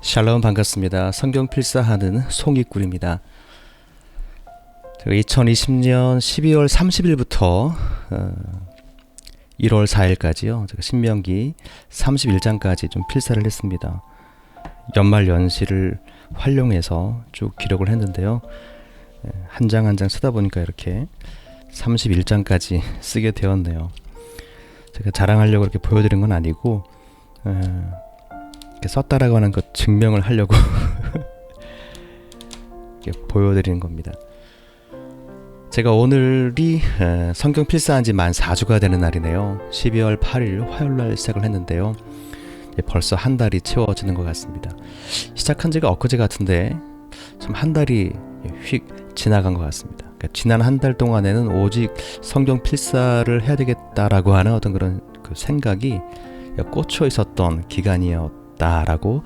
샬롬 반갑습니다. 성경 필사하는 송이꿀입니다. 제가 2020년 12월 30일부터 1월 4일까지요. 제가 신명기 31장까지 좀 필사를 했습니다. 연말 연시를 활용해서 쭉 기록을 했는데요. 한 장 한 장 쓰다 보니까 이렇게 31장까지 쓰게 되었네요. 제가 자랑하려고 이렇게 보여드린 건 아니고 이렇게 썼다라고 하는 것 증명을 하려고 이렇게 보여드리는 겁니다. 제가 오늘이 성경 필사한 지 만 4주가 되는 날이네요. 12월 8일 화요일날 시작을 했는데요. 벌써 한 달이 채워지는 것 같습니다. 시작한 지가 엊그제 같은데 좀 한 달이 휙 지나간 것 같습니다. 그러니까 지난 한 달 동안에는 오직 성경 필사를 해야 되겠다라고 하는 어떤 그런 그 생각이 꽂혀 있었던 기간이었다라고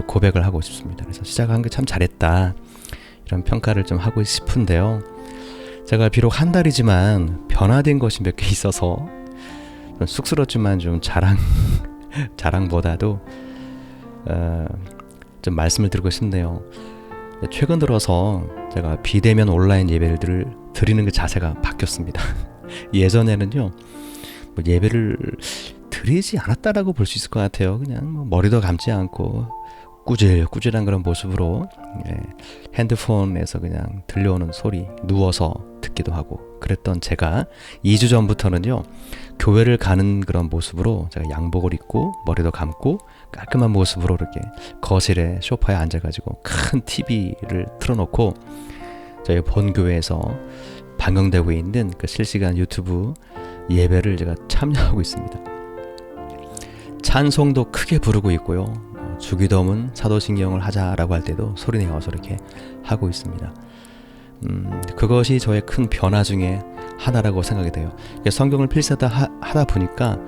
고백을 하고 싶습니다. 그래서 시작한 게 참 잘했다, 이런 평가를 좀 하고 싶은데요. 제가 비록 한 달이지만 변화된 것이 몇 개 있어서 좀 쑥스럽지만 좀 자랑보다도 좀 말씀을 드리고 싶네요. 최근 들어서 제가 비대면 온라인 예배를 드리는 그 자세가 바뀌었습니다. 예전에는요, 뭐 예배를 드리지 않았다라고 볼 수 있을 것 같아요. 그냥 뭐 머리도 감지 않고 꾸질꾸질한 그런 모습으로 핸드폰에서 그냥 들려오는 소리 누워서 듣기도 하고 그랬던 제가 2주 전부터는요, 교회를 가는 그런 모습으로 제가 양복을 입고 머리도 감고 깔끔한 모습으로 이렇게 거실에 소파에 앉아가지고 큰 TV를 틀어놓고 저희 본교회에서 방영되고 있는 그 실시간 유튜브 예배를 제가 참여하고 있습니다. 찬송도 크게 부르고 있고요. 주기도문 사도신경을 하자라고 할 때도 소리내어서 이렇게 하고 있습니다. 그것이 저의 큰 변화 중에 하나라고 생각이 돼요. 성경을 필사하다 하다 보니까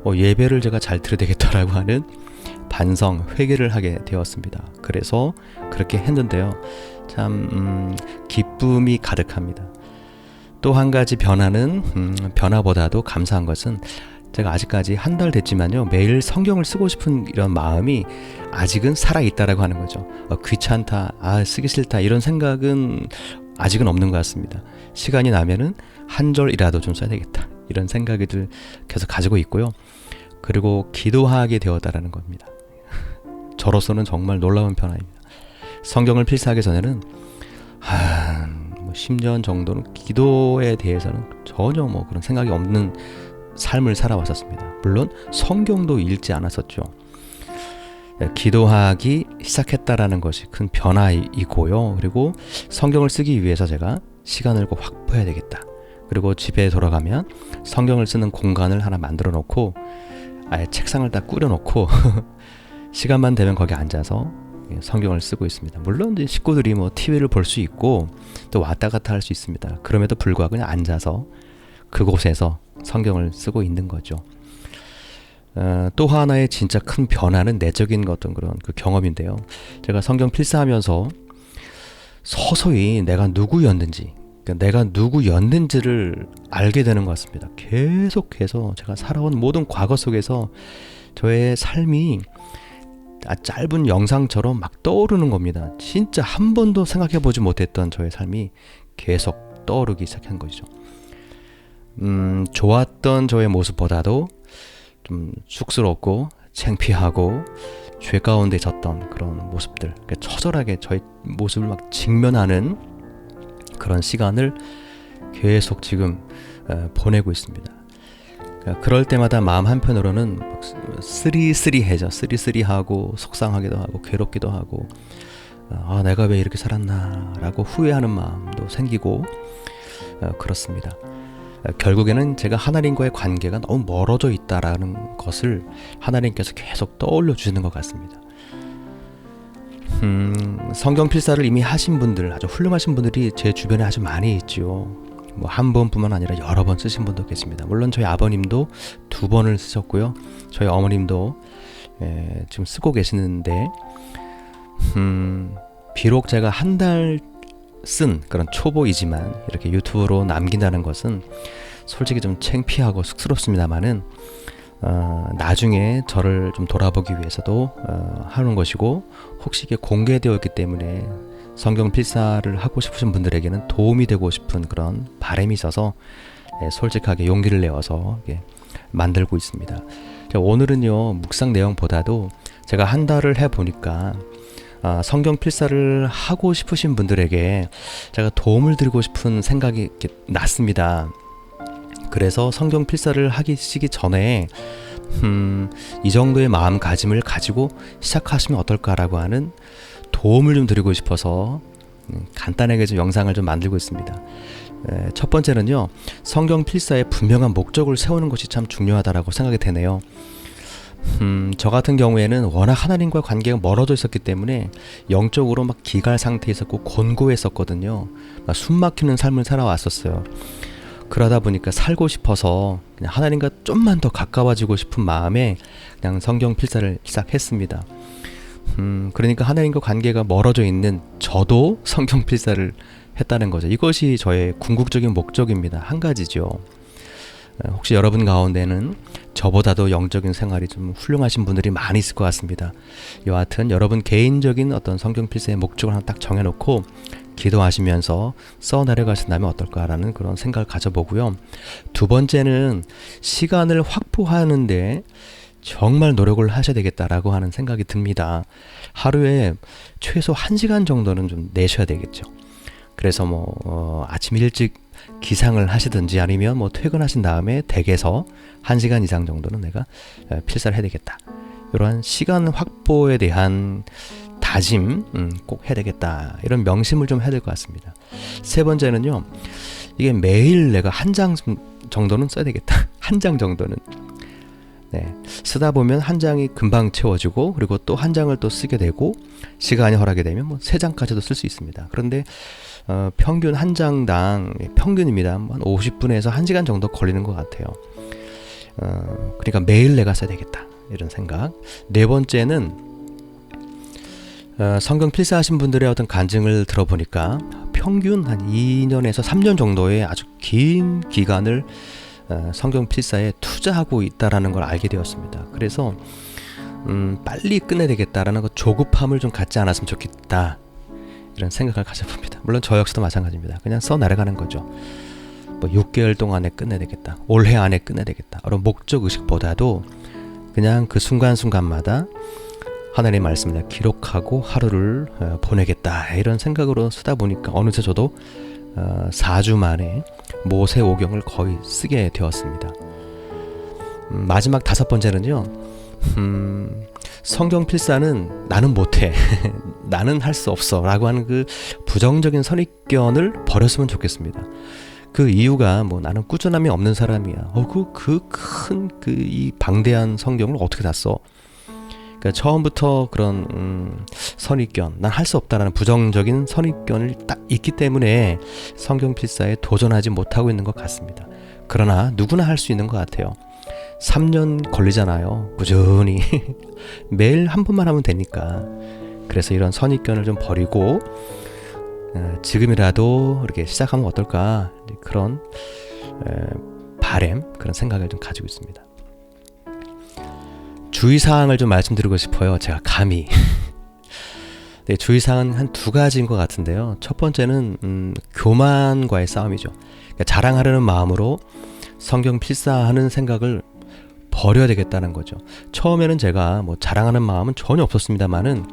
예배를 제가 잘 드려야 되겠다라고 하는 반성, 회개를 하게 되었습니다. 그래서 그렇게 했는데요. 참 기쁨이 가득합니다. 또 한 가지 변화는 변화보다도 감사한 것은 제가 아직까지 한 달 됐지만요, 매일 성경을 쓰고 싶은 이런 마음이 아직은 살아있다라고 하는 거죠. 귀찮다, 쓰기 싫다, 이런 생각은 아직은 없는 것 같습니다. 시간이 나면은 한 절이라도 좀 써야 되겠다, 이런 생각을 계속 가지고 있고요. 그리고 기도하게 되었다라는 겁니다. 저로서는 정말 놀라운 변화입니다. 성경을 필사하기 전에는 한 10년 정도는 기도에 대해서는 전혀 그런 생각이 없는 삶을 살아왔었습니다. 물론 성경도 읽지 않았었죠. 기도하기 시작했다라는 것이 큰 변화이고요. 그리고 성경을 쓰기 위해서 제가 시간을 꼭 확보해야 되겠다. 그리고 집에 돌아가면 성경을 쓰는 공간을 하나 만들어 놓고 아예 책상을 다 꾸려 놓고 시간만 되면 거기 앉아서 성경을 쓰고 있습니다. 물론 이제 식구들이 TV를 볼 수 있고 또 왔다 갔다 할 수 있습니다. 그럼에도 불구하고 그냥 앉아서 그곳에서 성경을 쓰고 있는 거죠. 또 하나의 진짜 큰 변화는 내적인 어떤 그런 그 경험인데요. 제가 성경 필사하면서 서서히 내가 누구였는지, 내가 누구였는지를 알게 되는 것 같습니다. 계속해서 제가 살아온 모든 과거 속에서 저의 삶이 짧은 영상처럼 막 떠오르는 겁니다. 진짜 한 번도 생각해보지 못했던 저의 삶이 계속 떠오르기 시작한 것이죠. 좋았던 저의 모습보다도 좀 쑥스럽고 창피하고 죄 가운데 졌던 그런 모습들, 그러니까 처절하게 저의 모습을 막 직면하는 그런 시간을 계속 지금 보내고 있습니다. 그럴 때마다 마음 한편으로는 쓰리쓰리해져. 쓰리쓰리하고 속상하기도 하고 괴롭기도 하고 내가 왜 이렇게 살았나 라고 후회하는 마음도 생기고 그렇습니다. 결국에는 제가 하나님과의 관계가 너무 멀어져 있다라는 것을 하나님께서 계속 떠올려 주시는 것 같습니다. 성경 필사를 이미 하신 분들, 아주 훌륭하신 분들이 제 주변에 아주 많이 있죠. 한 번뿐만 아니라 여러 번 쓰신 분도 계십니다. 물론 저희 아버님도 2번을 쓰셨고요. 저희 어머님도 지금 쓰고 계시는데 비록 제가 한 달 쓴 그런 초보이지만 이렇게 유튜브로 남긴다는 것은 솔직히 좀 창피하고 쑥스럽습니다만은 나중에 저를 좀 돌아보기 위해서도 하는 것이고, 혹시 이게 공개되어 있기 때문에 성경 필사를 하고 싶으신 분들에게는 도움이 되고 싶은 그런 바람이 있어서 솔직하게 용기를 내어서 만들고 있습니다. 오늘은요, 묵상 내용보다도 제가 한 달을 해보니까 성경 필사를 하고 싶으신 분들에게 제가 도움을 드리고 싶은 생각이 이렇게 났습니다. 그래서 성경 필사를 하시기 전에 이 정도의 마음가짐을 가지고 시작하시면 어떨까라고 하는 도움을 좀 드리고 싶어서 간단하게 좀 영상을 좀 만들고 있습니다. 첫 번째는요, 성경 필사의 분명한 목적을 세우는 것이 참 중요하다라고 생각이 되네요. 저 같은 경우에는 워낙 하나님과 관계가 멀어져 있었기 때문에 영적으로 막 기갈 상태에 있었고 곤고했었거든요. 막 숨 막히는 삶을 살아왔었어요. 그러다 보니까 살고 싶어서 그냥 하나님과 좀만 더 가까워지고 싶은 마음에 그냥 성경 필사를 시작했습니다. 그러니까 하나님과 관계가 멀어져 있는 저도 성경 필사를 했다는 거죠. 이것이 저의 궁극적인 목적입니다. 한 가지죠. 혹시 여러분 가운데는 저보다도 영적인 생활이 좀 훌륭하신 분들이 많이 있을 것 같습니다. 여하튼 여러분 개인적인 어떤 성경 필사의 목적을 하나 딱 정해놓고 기도하시면서 써내려가신다면 어떨까라는 그런 생각을 가져보고요. 두 번째는 시간을 확보하는데 정말 노력을 하셔야 되겠다라고 하는 생각이 듭니다. 하루에 최소 1시간 정도는 좀 내셔야 되겠죠. 그래서 아침 일찍 기상을 하시든지 아니면 퇴근하신 다음에 댁에서 1시간 이상 정도는 내가 필사를 해야 되겠다. 이러한 시간 확보에 대한 다짐 꼭 해야 되겠다. 이런 명심을 좀 해야 될 것 같습니다. 세 번째는요, 이게 매일 내가 한 장 정도는 써야 되겠다. 한 장 정도는. 쓰다 보면 한 장이 금방 채워지고, 그리고 또 한 장을 또 쓰게 되고, 시간이 허락이 되면 3장까지도 쓸 수 있습니다. 그런데 평균 한 장당 평균입니다. 한 50분에서 1시간 정도 걸리는 것 같아요. 그러니까 매일 내가 써야 되겠다. 이런 생각. 네 번째는 성경 필사하신 분들의 어떤 간증을 들어보니까 평균 한 2년에서 3년 정도의 아주 긴 기간을 성경 필사에 투자하고 있다라는 걸 알게 되었습니다. 그래서 빨리 끝내야 되겠다라는 조급함을 좀 갖지 않았으면 좋겠다, 이런 생각을 가져봅니다. 물론 저 역시도 마찬가지입니다. 그냥 써 나가는 거죠. 6개월 동안에 끝내야 되겠다, 올해 안에 끝내야 되겠다, 이런 목적 의식보다도 그냥 그 순간순간마다 하나님의 말씀을 기록하고 하루를 보내겠다, 이런 생각으로 쓰다 보니까 어느새 저도 4주 만에 모세오경을 거의 쓰게 되었습니다. 마지막 5번째는요, 성경 필사는 나는 못해 나는 할 수 없어 라고 하는 그 부정적인 선입견을 버렸으면 좋겠습니다. 그 이유가 나는 꾸준함이 없는 사람이야, 이 방대한 성경을 어떻게 다 써. 그러니까 처음부터 그런 선입견, 난 할 수 없다라는 부정적인 선입견을 딱 있기 때문에 성경 필사에 도전하지 못하고 있는 것 같습니다. 그러나 누구나 할 수 있는 것 같아요. 3년 걸리잖아요. 꾸준히 매일 한 번만 하면 되니까. 그래서 이런 선입견을 좀 버리고 지금이라도 이렇게 시작하면 어떨까, 그런 바람, 그런 생각을 좀 가지고 있습니다. 주의사항을 좀 말씀드리고 싶어요. 제가 감히 주의사항은 한 2가지인 것 같은데요. 첫 번째는 교만과의 싸움이죠. 그러니까 자랑하려는 마음으로 성경 필사하는 생각을 버려야 되겠다는 거죠. 처음에는 제가 자랑하는 마음은 전혀 없었습니다만은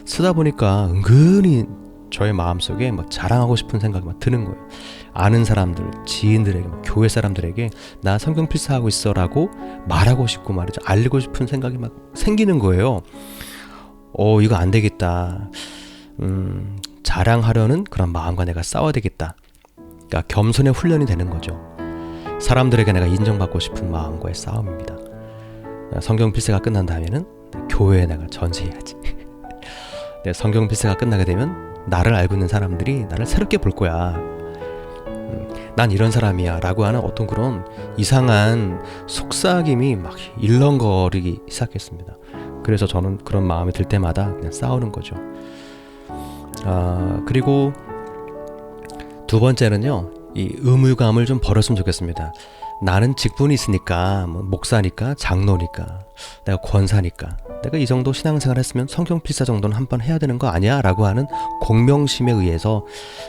쓰다 보니까 은근히 저의 마음속에 자랑하고 싶은 생각이 드는 거예요. 아는 사람들, 지인들에게, 교회 사람들에게 나 성경 필사하고 있어 라고 말하고 싶고 말이죠. 알리고 싶은 생각이 생기는 거예요. 이거 안 되겠다. 자랑하려는 그런 마음과 내가 싸워야 되겠다. 그러니까 겸손의 훈련이 되는 거죠. 사람들에게 내가 인정받고 싶은 마음과의 싸움입니다. 성경 필사가 끝난 다음에는 교회에 내가 전시해야지. 성경 필사가 끝나게 되면 나를 알고 있는 사람들이 나를 새롭게 볼 거야. 난 이런 사람이야 라고 하는 어떤 그런 이상한 속삭임이 일렁거리기 시작했습니다. 그래서 저는 그런 마음이 들 때마다 그냥 싸우는 거죠. 그리고 두 번째는요, 이 의무감을 좀 버렸으면 좋겠습니다. 나는 직분이 있으니까, 뭐 목사니까, 장로니까, 내가 권사니까, 내가 이 정도 신앙생활 했으면 성경 필사 정도는 한번 해야 되는 거 아니야? 라고 하는 공명심에 의해서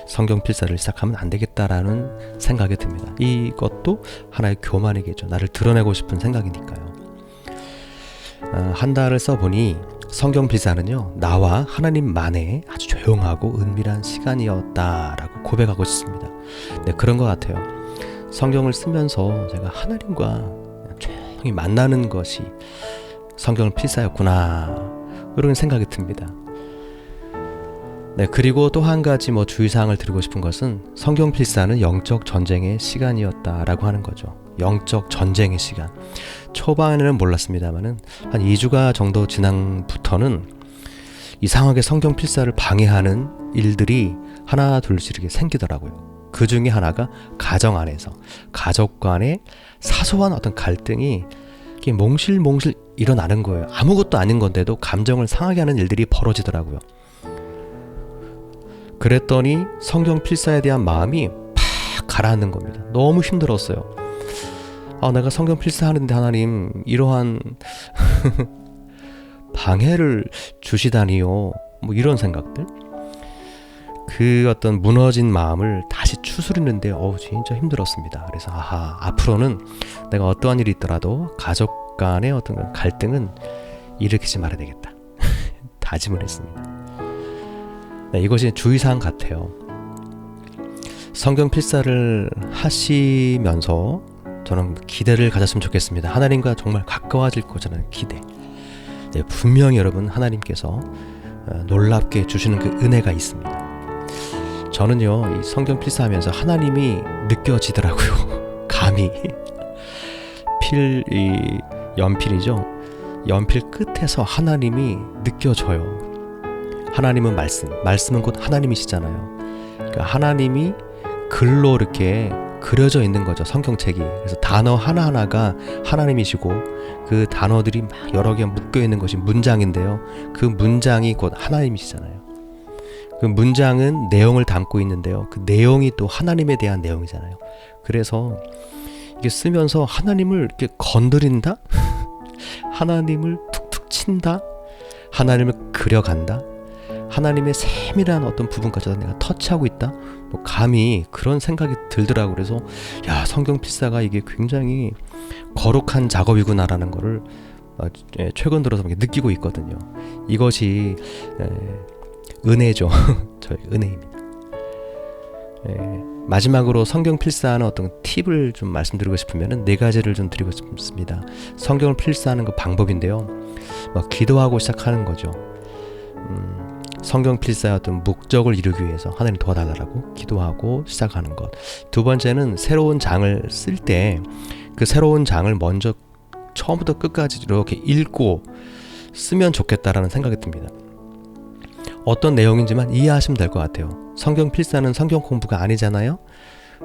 성경 필사를 시작하면 안 되겠다라는 생각이 듭니다. 이것도 하나의 교만이겠죠. 나를 드러내고 싶은 생각이니까요. 한 달을 써보니 성경 필사는요, 나와 하나님만의 아주 조용하고 은밀한 시간이었다라고 고백하고 싶습니다. 네, 그런 것 같아요. 성경을 쓰면서 제가 하나님과 조용히 만나는 것이 성경을 필사였구나, 이런 생각이 듭니다. 네, 그리고 또 한 가지 주의사항을 드리고 싶은 것은 성경 필사는 영적 전쟁의 시간이었다라고 하는 거죠. 영적 전쟁의 시간. 초반에는 몰랐습니다만은 한 2주가 정도 지난부터는 이상하게 성경 필사를 방해하는 일들이 하나 둘씩 이렇게 생기더라고요. 그 중에 하나가 가정 안에서, 가족 간의 사소한 어떤 갈등이 이렇게 몽실몽실 일어나는 거예요. 아무것도 아닌 건데도 감정을 상하게 하는 일들이 벌어지더라고요. 그랬더니 성경 필사에 대한 마음이 팍 가라앉는 겁니다. 너무 힘들었어요. 내가 성경 필사하는데 하나님 이러한 방해를 주시다니요, 이런 생각들, 그 어떤 무너진 마음을 다시 추스리는데 진짜 힘들었습니다. 그래서 앞으로는 내가 어떠한 일이 있더라도 가족 간의 어떤 갈등은 일으키지 말아야 되겠다 다짐을 했습니다. 네, 이것이 주의사항 같아요. 성경 필사를 하시면서 저는 기대를 가졌으면 좋겠습니다. 하나님과 정말 가까워질 거라는 기대. 네, 분명히 여러분 하나님께서 놀랍게 주시는 그 은혜가 있습니다. 저는요, 이 성경 필사하면서 하나님이 느껴지더라고요. 감히 이 연필이죠. 연필 끝에서 하나님이 느껴져요. 하나님은 말씀은 곧 하나님이시잖아요. 그러니까 하나님이 글로 이렇게 그려져 있는 거죠, 성경책이. 그래서 단어 하나하나가 하나님이시고 그 단어들이 막 여러 개 묶여 있는 것이 문장인데요. 그 문장이 곧 하나님이시잖아요. 그 문장은 내용을 담고 있는데요. 그 내용이 또 하나님에 대한 내용이잖아요. 그래서 이게 쓰면서 하나님을 이렇게 건드린다? 하나님을 툭툭 친다? 하나님을 그려간다? 하나님의 세밀한 어떤 부분까지도 내가 터치하고 있다? 감히 그런 생각이 들더라고요. 그래서 성경 필사가 이게 굉장히 거룩한 작업이구나라는 거를 최근 들어서 느끼고 있거든요. 이것이 은혜죠. 저의 은혜입니다. 마지막으로 성경 필사하는 어떤 팁을 좀 말씀드리고 싶으면 4가지를 좀 드리고 싶습니다. 성경을 필사하는 그 방법인데요. 기도하고 시작하는 거죠. 성경 필사의 어떤 목적을 이루기 위해서 하나님 도와달라고 기도하고 시작하는 것. 두 번째는 새로운 장을 쓸 때 그 새로운 장을 먼저 처음부터 끝까지 이렇게 읽고 쓰면 좋겠다라는 생각이 듭니다. 어떤 내용인지만 이해하시면 될 것 같아요. 성경 필사는 성경 공부가 아니잖아요.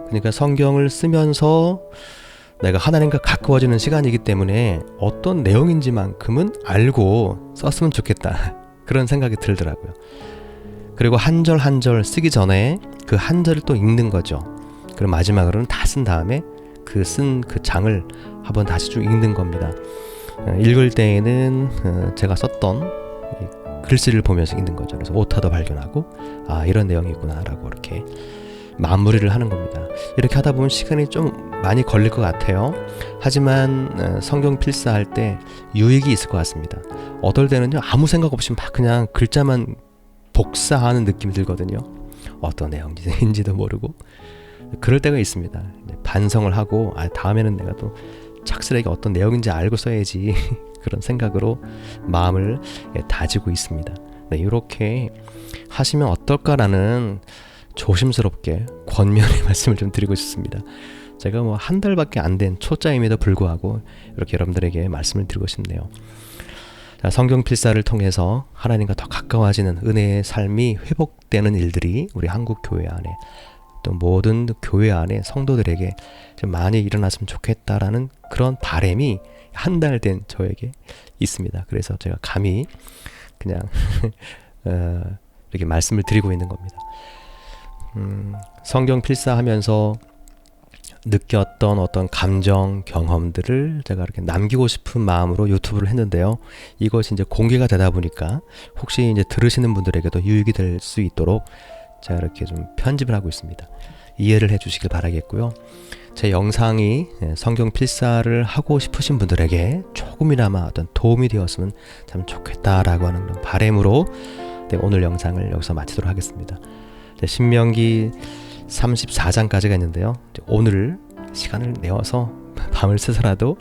그러니까 성경을 쓰면서 내가 하나님과 가까워지는 시간이기 때문에 어떤 내용인지만큼은 알고 썼으면 좋겠다, 그런 생각이 들더라고요. 그리고 한 절 한 절 쓰기 전에 그 한 절을 또 읽는 거죠. 그리고 마지막으로는 다 쓴 다음에 쓴 그 장을 한번 다시 쭉 읽는 겁니다. 읽을 때에는 제가 썼던 글씨를 보면서 읽는 거죠. 그래서 오타도 발견하고 이런 내용이 있구나 라고 이렇게 마무리를 하는 겁니다. 이렇게 하다 보면 시간이 좀 많이 걸릴 것 같아요. 하지만 성경 필사할 때 유익이 있을 것 같습니다. 어떨 때는요, 아무 생각 없이 막 그냥 글자만 복사하는 느낌이 들거든요. 어떤 내용인지도 모르고 그럴 때가 있습니다. 반성을 하고 다음에는 내가 또 착실하게 어떤 내용인지 알고 써야지 그런 생각으로 마음을 다지고 있습니다. 네, 이렇게 하시면 어떨까라는 조심스럽게 권면의 말씀을 좀 드리고 싶습니다. 제가 한 달밖에 안 된 초짜임에도 불구하고 이렇게 여러분들에게 말씀을 드리고 싶네요. 성경 필사를 통해서 하나님과 더 가까워지는 은혜의 삶이 회복되는 일들이 우리 한국 교회 안에, 또 모든 교회 안에 성도들에게 좀 많이 일어났으면 좋겠다라는 그런 바람이 한 달 된 저에게 있습니다. 그래서 제가 감히 그냥 이렇게 말씀을 드리고 있는 겁니다. 성경 필사하면서 느꼈던 어떤 감정, 경험들을 제가 이렇게 남기고 싶은 마음으로 유튜브를 했는데요. 이것이 이제 공개가 되다 보니까 혹시 이제 들으시는 분들에게도 유익이 될 수 있도록 제가 이렇게 좀 편집을 하고 있습니다. 이해를 해주시길 바라겠고요. 제 영상이 성경 필사를 하고 싶으신 분들에게 조금이나마 어떤 도움이 되었으면 참 좋겠다라고 하는 그런 바람으로 오늘 영상을 여기서 마치도록 하겠습니다. 신명기 34장까지가 있는데요. 오늘 시간을 내어서 밤을 새서라도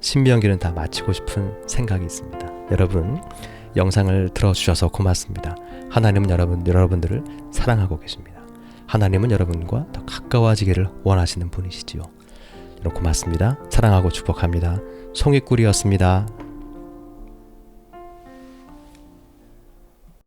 신명기는 다 마치고 싶은 생각이 있습니다. 여러분, 영상을 들어주셔서 고맙습니다. 하나님은 여러분들을 사랑하고 계십니다. 하나님은 여러분과 더 가까워지기를 원하시는 분이시지요. 여러분 고맙습니다. 사랑하고 축복합니다. 송이꿀이었습니다.